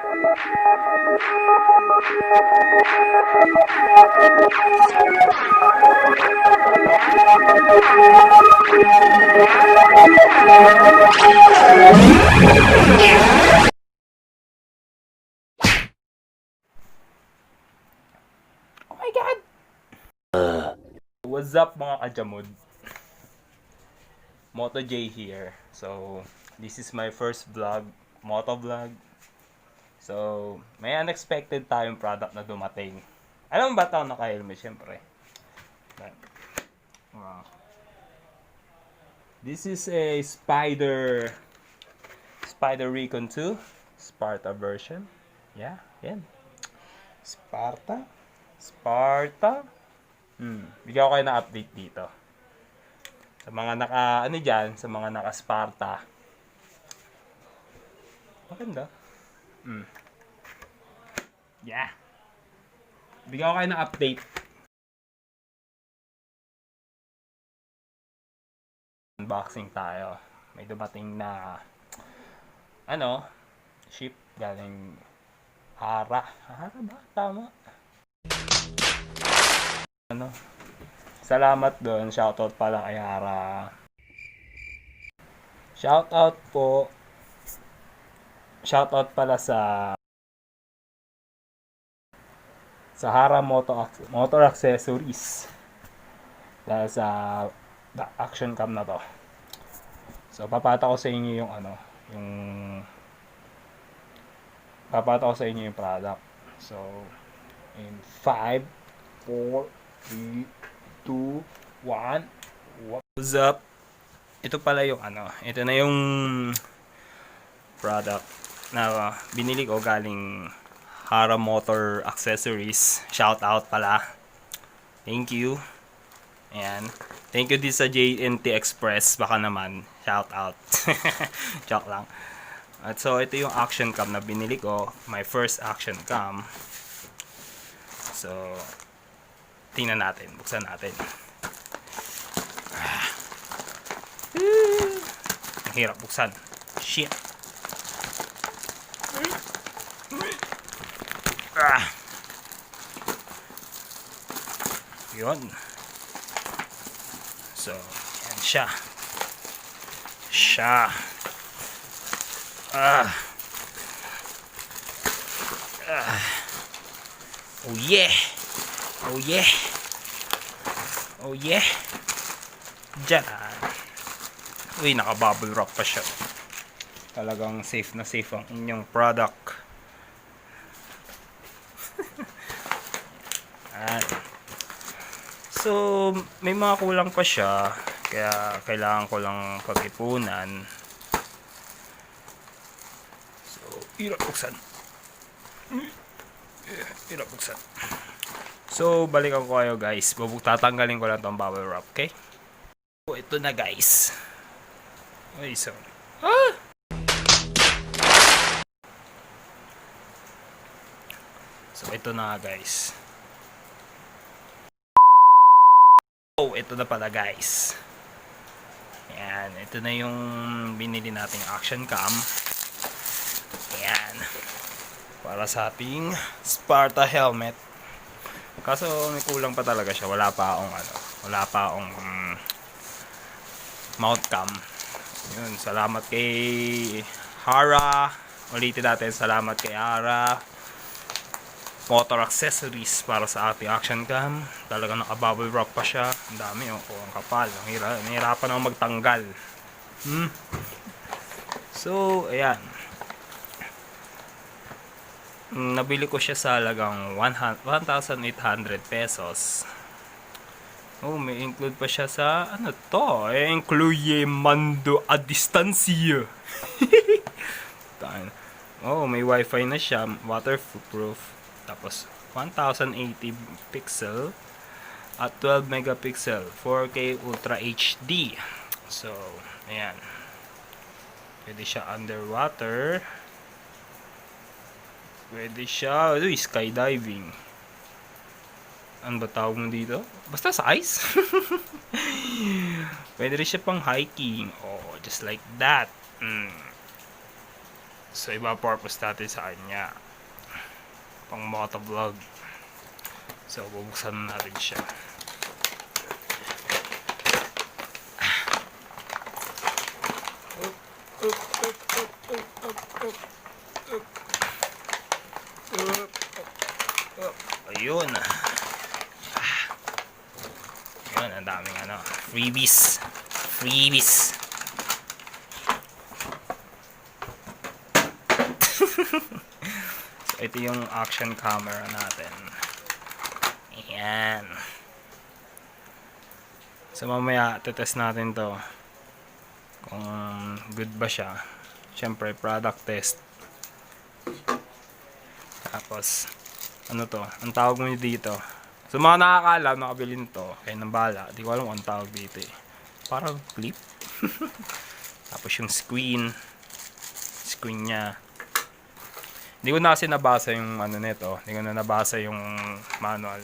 Oh my God! What's up mga kajamod? Moto J here. So, this is my first vlog, moto vlog. So, may unexpected tayong product na dumating. Alam mo ba ito naka-helmet? Siyempre. Wow. This is a Spider Recon 2 Sparta version. Yeah, yan. Sparta. Bigyan ko kayo na update dito. Sa mga sa mga naka-Sparta. Maganda. Yeah. Bigyan ko kayo na update. Unboxing tayo. May dumating na ship galing Hara ba? Tama? Salamat doon. Shoutout pala kay Hara. Shoutout pala sa Hara Motor Accessories. Dahil sa action cam na to. So papata ko sa inyo yung product. So in 5 4 3 2 1. What's up? Ito pala yung ito na yung product na binili ko galing Hara Motor Accessories. Shout out pala. Thank you. Ayan. Thank you din sa JNT Express. Baka naman. Shout out. Joke lang. At so, ito yung action cam na binili ko. My first action cam. So, tingnan natin. Buksan natin. Ang hirap buksan. Shit. Yun. So, yan siya. Oh yeah. Diyan. Uy, naka-bubble wrap pa siya. Talagang safe na safe ang inyong product. So, may mga kulang pa siya. Kaya kailangan ko lang pag-ipunan. So, hirap buksan. So, balikan ko kayo guys. Tatanggalin ko lang tong bubble wrap, okay? So, ito na guys. Ay, so. So, ito na guys. Oh, ito na pala guys. Ayan, ito na yung binili nating action cam. Ayan. Para sa ating Sparta helmet. Kaso may kulang pa talaga siya. Wala pa akong mount cam. Yun, salamat kay Hara. Ulitin natin, salamat kay Hara Motor Accessories para sa ating action cam. Talagang naka-bubble wrap pa siya. Ang dami, ang kapal. Nahirapan ako magtanggal. So, ayan. Nabili ko siya sa halagang 1,800 pesos. Oh, may include pa siya sa incluye mando a distancia. Oh, may wifi na siya, waterproof. Tapos 1080 pixel at 12 megapixel 4K Ultra HD. So, ayan. Pwede siya underwater. Pwede siya skydiving. Ano ba tawag mo dito? Basta sa ice. Pwede rin siya pang hiking. Oh, just like that. So iba purpose natin sa kanya, pang motovlog. So bubuksan natin siya. Ayun. Ayun, ang daming freebies. So ito yung action camera natin. Ayan. So mamaya tetest natin to kung good ba siya. Siyempre product test. Tapos ano to, ang tawag mo dito. So mga nakakaalam, nakabili nito, kaya nang bala, di ko alam kung ang tawag dito eh. Parang clip. Tapos yung screen niya. Hindi ko na kasi nabasa yung nito. Hindi ko na nabasa yung manual.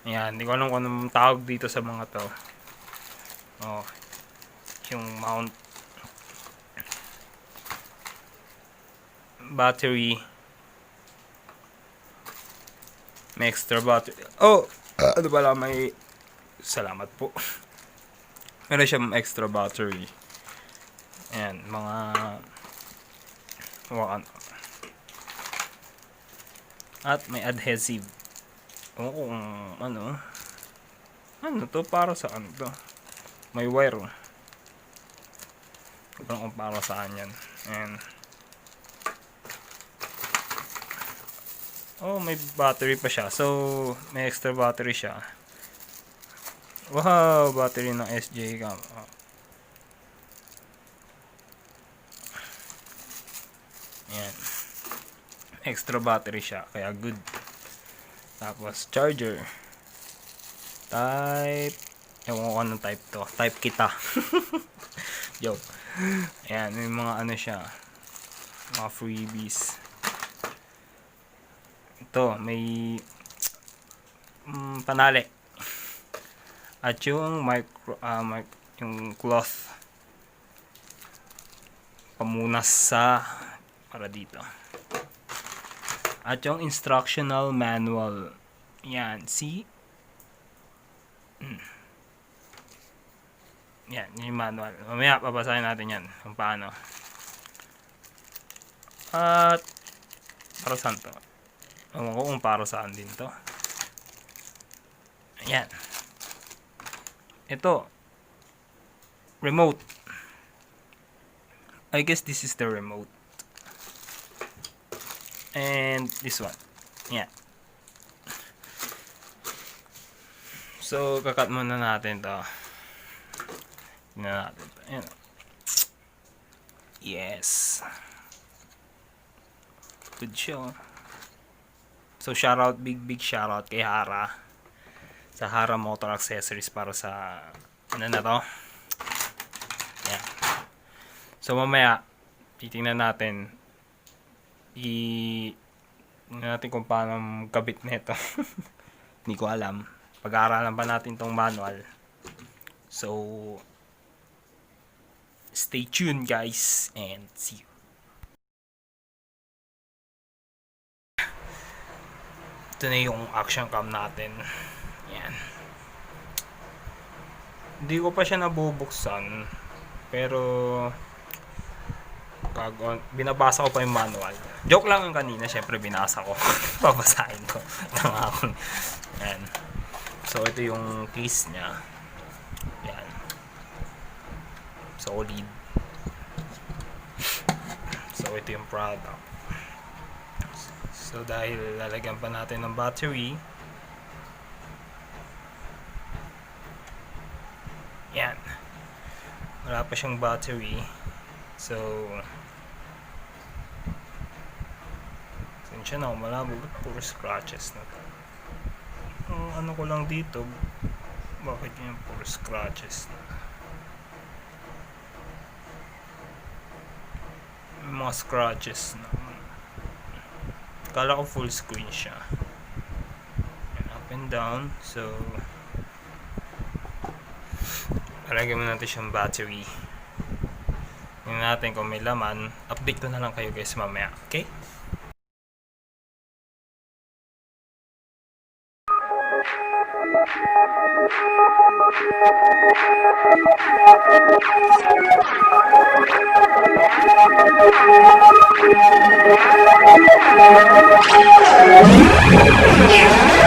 Ayan, hindi ko alam kung anong tawag dito sa mga to. Oh, yung mount. Battery. May extra battery. Oh! Ano pala, may... Salamat po. Meron siyang extra battery. Ayan, mga... At may adhesive. Oo, ano to, para saan to? May wire. Kung para saan yan. Ayan. Oh, may battery pa siya. So, may extra battery siya. Wow, battery ng SJ cam. Ayan. Extra battery siya, kaya good. Tapos, charger. Type. Ewan ko anong type to. Type kita. Joke. Ayan, may mga siya. Mga freebies. Ito, may panali. At yung yung cloth pamunas sa para dito. At yung instructional manual. Yan, see? Yan, yung manual. Mamaya babasahin natin yan kung paano. At para saan to? Ewan ko kung para saan din to. Ayan. Ito. Remote. I guess this is the remote. And this one. Ayan. So, kakat muna natin to. Tingnan natin to. Ayan. Yes. Good show. So shoutout, big shoutout kay Hara sa Hara Motor Accessories para sa na to. Yeah. So mamaya titingnan natin kung paano kabit nito. Hindi ko alam. Pag-aaralan pa natin tong manual. So stay tuned guys and see you. Ito na yung action cam natin. Yan. Hindi ko pa siya nabubuksan. Pero binabasa ko pa yung manual. Joke lang yung kanina. Syempre binasa ko. Babasahin ko. Tanga ako. Yan. So ito yung case niya. Yan. Solid. So ito yung product. So dahil lalagyan pa natin ng battery, yan, wala pa siyang battery. So siya na, malabo, puro scratches na to. Ano ko lang dito, bakit yung puro scratches na? May mga scratches na. Kala ko full screen siya. Up and down. So lalagyan mo natin siyang battery. Tingnan natin kung may laman. Update ko na lang kayo guys mamaya. Okay?